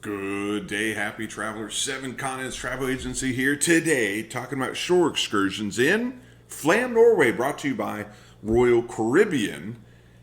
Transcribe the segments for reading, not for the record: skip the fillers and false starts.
Good day, happy travelers. Seven Continents Travel Agency here today, talking about shore excursions in Flam, Norway, brought to you by Royal Caribbean.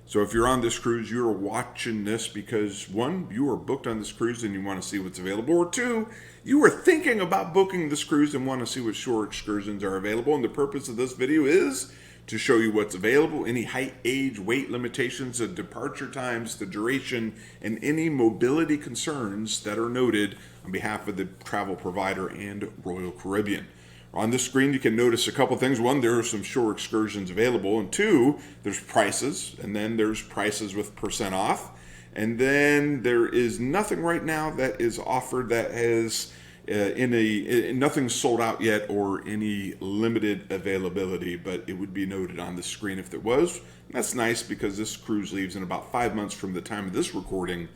So if you're on this cruise, you're watching this because one, you are booked on this cruise and you want to see what's available, or two, you are thinking about booking this cruise and want to see what shore excursions are available. And the purpose of this video is to show you what's available, any height, age, weight limitations, the departure times, the duration, and any mobility concerns that are noted on behalf of the travel provider and Royal Caribbean. On this screen, you can notice a couple things. One, there are some shore excursions available, and two, there's prices, and then there's prices with % off, and then there is nothing right now that is offered that has nothing's sold out yet or any limited availability, but it would be noted on the screen if there was. And that's nice because this cruise leaves in about 5 months from the time of this recording.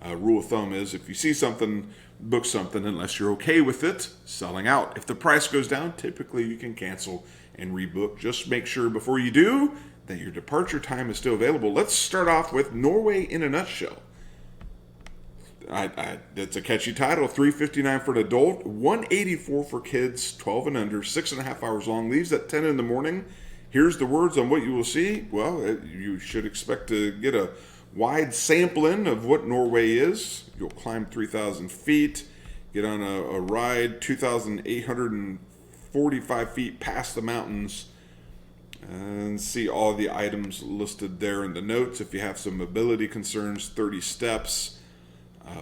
Rule of thumb is if you see something, book something unless you're okay with it selling out. If the price goes down, typically you can cancel and rebook. Just make sure before you do that your departure time is still available. Let's start off with Norway in a nutshell. That's a catchy title. $359 for an adult, $184 for kids 12 and under, 6.5 hours long, leaves at 10 in the morning. Here's the words on what you will see. Well, you should expect to get a wide sampling of what Norway is. You'll climb 3,000 feet, get on a ride 2,845 feet past the mountains, and see all the items listed there in the notes. If you have some mobility concerns, 30 steps.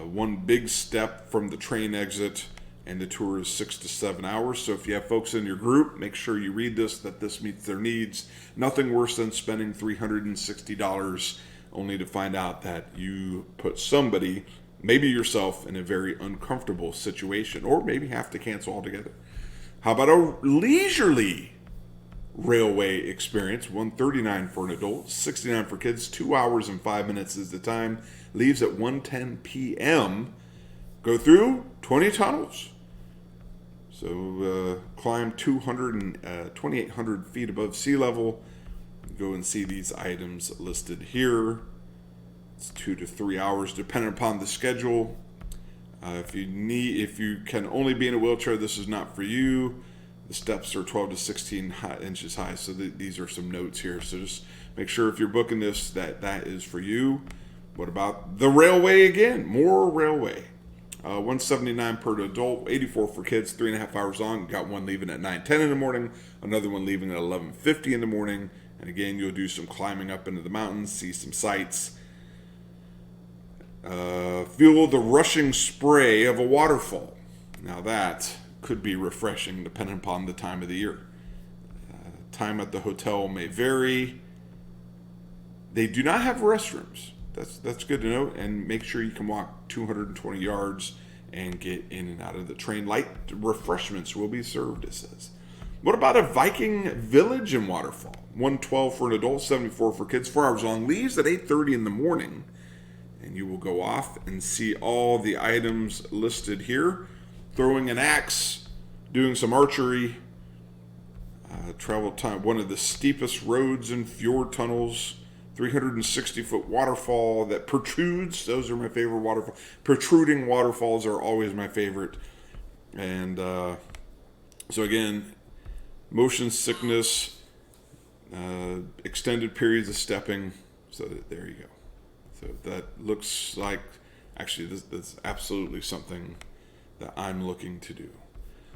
One big step from the train exit, and the tour is 6 to 7 hours. So if you have folks in your group, make sure you read this, that this meets their needs. Nothing worse than spending $360 only to find out that you put somebody, maybe yourself, in a very uncomfortable situation, or maybe have to cancel altogether. How about a leisurely railway experience? $139 for an adult, $69 for kids, 2 hours and 5 minutes is the time. Leaves at 1:10 p.m. Go through 20 tunnels. So climb 2,800 feet above sea level. Go and see these items listed here. It's 2 to 3 hours depending upon the schedule. If you can only be in a wheelchair, this is not for you. The steps are 12 to 16 inches high. So these are some notes here. So just make sure if you're booking this that is for you. What about the railway again? More railway. $179 per adult, $84 for kids, 3.5 hours long. Got one leaving at 9:10 in the morning, another one leaving at 11:50 in the morning. And again, you'll do some climbing up into the mountains, see some sights. Feel the rushing spray of a waterfall. Now that could be refreshing depending upon the time of the year. Time at the hotel may vary. They do not have restrooms. That's good to know, and make sure you can walk 220 yards and get in and out of the train. Light refreshments will be served, it says. What about a Viking village and waterfall? $112 for an adult, $74 for kids, 4 hours long, leaves at 8:30 in the morning. And you will go off and see all the items listed here. Throwing an axe, doing some archery, travel time, one of the steepest roads and fjord tunnels, 360-foot waterfall that protrudes. Those are my favorite waterfalls. Protruding waterfalls are always my favorite. And so again, motion sickness, extended periods of stepping. So there you go. So that looks like, actually, that's absolutely something that I'm looking to do.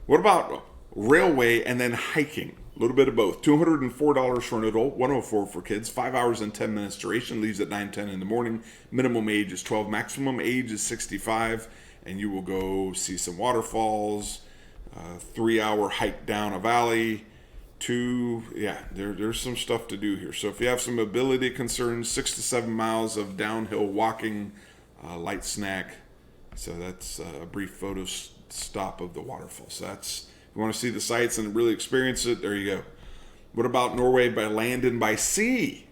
What about railway and then hiking? A little bit of both. $204 for an adult, $104 for kids, 5 hours and 10 minutes duration, leaves at 9:10 in the morning. Minimum age is 12, maximum age is 65, and you will go see some waterfalls, 3-hour hike down a valley. There's some stuff to do here. So if you have some mobility concerns, 6 to 7 miles of downhill walking, light snack. So that's a brief photo stop of the waterfall. So that's, if you want to see the sights and really experience it, there you go. What about Norway by land and by sea?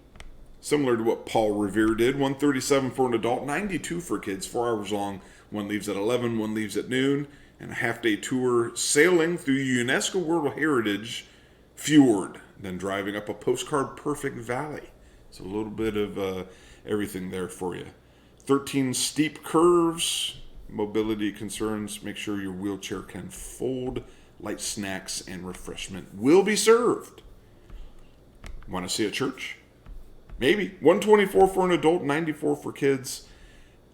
Similar to what Paul Revere did. $137 for an adult, $92 for kids, 4 hours long. One leaves at 11, one leaves at noon. And a half-day tour sailing through UNESCO World Heritage Fjord, then driving up a postcard perfect valley. So a little bit of everything there for you. 13 steep curves. Mobility concerns, make sure your wheelchair can fold. Light snacks and refreshment will be served. Want to see a church? Maybe. 124 for an adult, 94 for kids.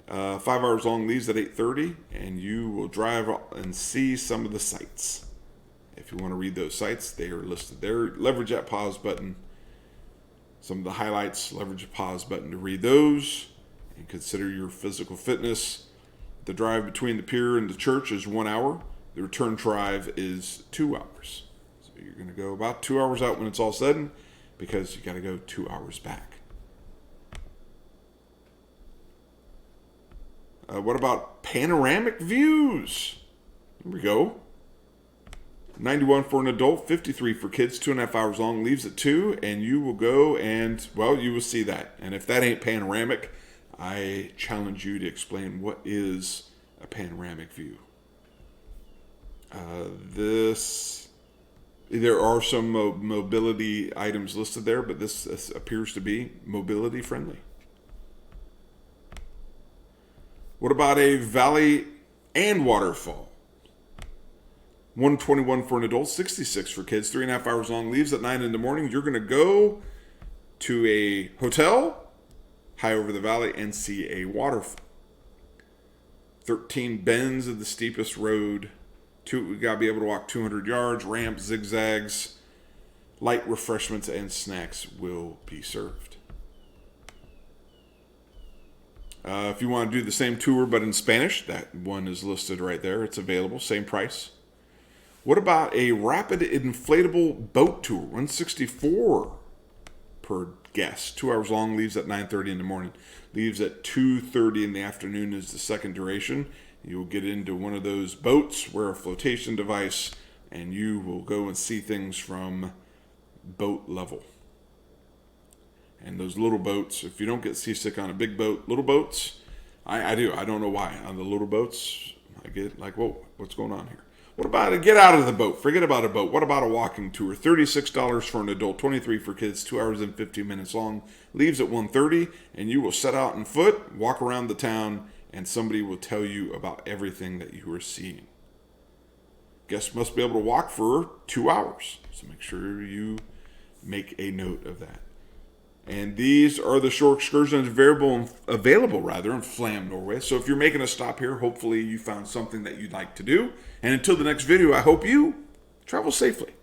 5 hours long, leaves at 8:30, and you will drive and see some of the sights. If you want to read those sites, they are listed there. Leverage that pause button. Some of the highlights, leverage the pause button to read those and consider your physical fitness. The drive between the pier and the church is 1 hour. The return drive is 2 hours. So you're going to go about 2 hours out when it's all said, because you got to go 2 hours back. What about panoramic views? Here we go. 91 for an adult, 53 for kids, 2.5 hours long, leaves at 2, and you will go and, well, you will see that. And if that ain't panoramic, I challenge you to explain what is a panoramic view. There are some mobility items listed there, but this appears to be mobility friendly. What about a valley and waterfall? 121 for an adult, 66 for kids, 3.5 hours long, leaves at 9 in the morning. You're going to go to a hotel high over the valley and see a waterfall. 13 bends of the steepest road. We got to be able to walk 200 yards, ramps, zigzags. Light refreshments and snacks will be served. If you want to do the same tour but in Spanish, that one is listed right there. It's available, same price. What about a rapid inflatable boat tour? $164 per guest. 2 hours long, leaves at 9:30 in the morning. Leaves at 2:30 in the afternoon is the second duration. You'll get into one of those boats, wear a flotation device, and you will go and see things from boat level. And those little boats, if you don't get seasick on a big boat, little boats, I do. I don't know why. On the little boats, I get like, whoa, what's going on here? What about a get out of the boat? Forget about a boat. What about a walking tour? $36 for an adult, 23 for kids, 2 hours and 15 minutes long. Leaves at 1:30, and you will set out on foot, walk around the town, and somebody will tell you about everything that you are seeing. Guests must be able to walk for 2 hours, so make sure you make a note of that. And these are the shore excursions available in Flam, Norway. So if you're making a stop here, hopefully you found something that you'd like to do. And until the next video, I hope you travel safely.